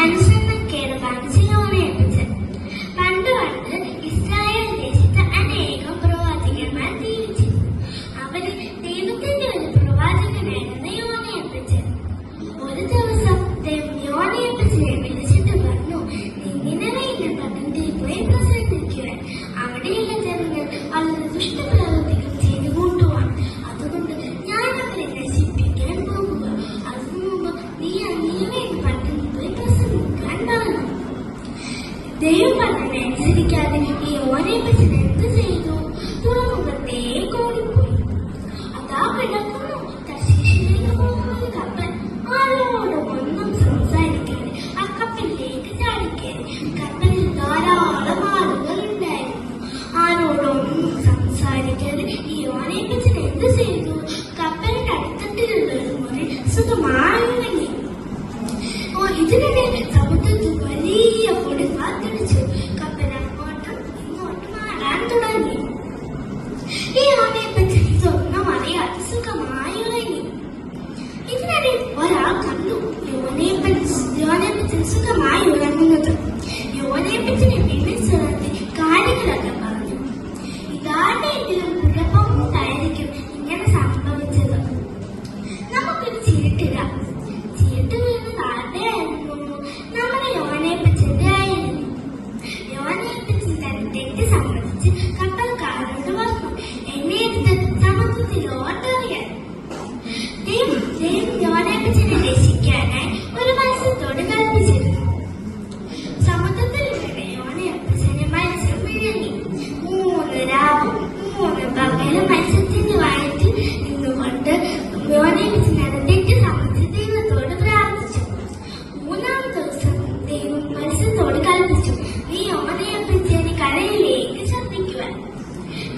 അനുസരണക്കേട് കാണിച്ച് യോനയേൽപ്പിച്ചത്. പണ്ട് ഇസ്രായേൽ ദേശത്ത് അനേകം പ്രവാചകന്മാർ ജീവിച്ചിരുന്നു. അവരിൽ ദൈവത്തിന്റെ ഒരു പ്രവാചകനായിരുന്നു യോനയേൽപ്പിച്ചത്. ഒരു ദിവസം ദൈവം യോനയേൽപ്പിച്ചതിനെ വിളിച്ചിട്ട് പറഞ്ഞു, നിന്നിനവയുടെ പട്ടണത്തിൽ പോയി പ്രസംഗിക്കുവാൻ. അവിടെയുള്ള ജനങ്ങൾ വളരെ ദുഷ്ടപ്രവൃത്തികൾ ചെയ്തുകൊണ്ടുവാണ്. അതുകൊണ്ട് ഞാൻ അവരെ നശിപ്പിക്കാൻ പോകുക. അതിനു മുമ്പ് നീ നിന്നവയുടെ പട്ടണത്തിൽ പോയി പ്രസംഗിക്കാൻ പറഞ്ഞു. ദൈവം പറഞ്ഞനുസരിക്കാതെ ഈ യോനയേൽപ്പിച്ചത് എന്ത് ചെയ്തു? തുറമുഖത്തേക്ക് ഓടിപ്പോയി. അതാ കിടക്കുന്നു തർശീശിലേക്ക് പോകുന്ന ഒരു കപ്പൽ. ആരോടും ഒന്നും സംസാരിക്കാതെ ആ കപ്പലിലേക്ക് ചാടിക്കയറി. കപ്പലിൽ ധാരാളം ആളുകൾ ഉണ്ടായിരുന്നു. ആരോടൊന്നും സംസാരിക്കാതെ ഈ യോനയേൽപ്പിച്ചത് എന്ത് ചെയ്തു? കപ്പലിന്റെ അടിത്തട്ടിലുള്ള ഒരു മുറി സുഖമായി ഉറങ്ങി. ഇതിനിടെ സമുദ്രത്തിൽ വലിയ പൊടികാറ്റടിച്ചു. കപ്പൽ അങ്ങോട്ടും ഇങ്ങോട്ടും മാറാൻ തുടങ്ങി. ഈ യോനയേൽപ്പിച്ചത് ഇതൊന്നും അറിയാതെ സുഖമായി ഉറങ്ങി. ഇതിനിടെ ഒരാൾ കണ്ടു യോനയേൽപ്പിച്ചത് സുഖമായി ഉറങ്ങുന്നത്. യോനയേൽപ്പിച്ചതിനെ വിളിച്ചുണർത്തി കാര്യങ്ങളൊക്കെ പറഞ്ഞു. ഇതാരുടെയെങ്കിലും കുഴപ്പം കൊണ്ടായിരിക്കും ഇങ്ങനെ സംഭവിച്ചത്. നമുക്കൊരു ചീട്ടിടാം. ചീട്ട് വീണത് ആരുടെയായിരുന്നു? നമ്മുടെ യോനയേൽപ്പിച്ചതിന്റെ ആയിരുന്നു. യോനയേൽപ്പിച്ചത് തന്റെ തെറ്റ് സമ്മതിച്ച് കപ്പൽക്കാരോട് പറഞ്ഞു, എന്നെ എടുത്ത് സമുദ്രത്തിലോട്ടെറിയാൻ. ദൈവം യോനയേൽപ്പിച്ചതിനെ രക്ഷിക്കാനായി ഒരു മത്സ്യത്തോട് കൽപ്പിച്ചിരുന്നു. സമുദ്രത്തിലൂടെ യോനയേൽപ്പിച്ചതിനെ മത്സ്യം വിഴുങ്ങി. 3 രാവും 3 പകലും മത്സ്യത്തിന്റെ വയറ്റിൽ നിന്നുകൊണ്ട് യോനയേൽപ്പിച്ചതിനെ തെറ്റ് സമ്മതിച്ച് ദൈവത്തോട് പ്രാർത്ഥിച്ചു. 3-ാം ദിവസം ദൈവം മത്സ്യത്തോട് കൽപ്പിച്ചു, നീ യോനയേൽപ്പിച്ചതിനെ കരയിലേക്ക് ശബ്ദിക്കുവാൻ.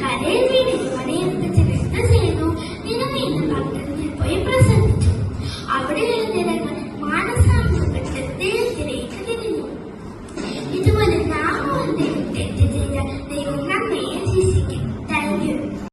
കരയിൽ വീണ് യോനയേൽപ്പിച്ചത് എന്ത് ചെയ്തു? നിലവിൽ പട്ടണത്തിൽ പോയി പ്രസംഗിച്ചു. അവിടെയുള്ള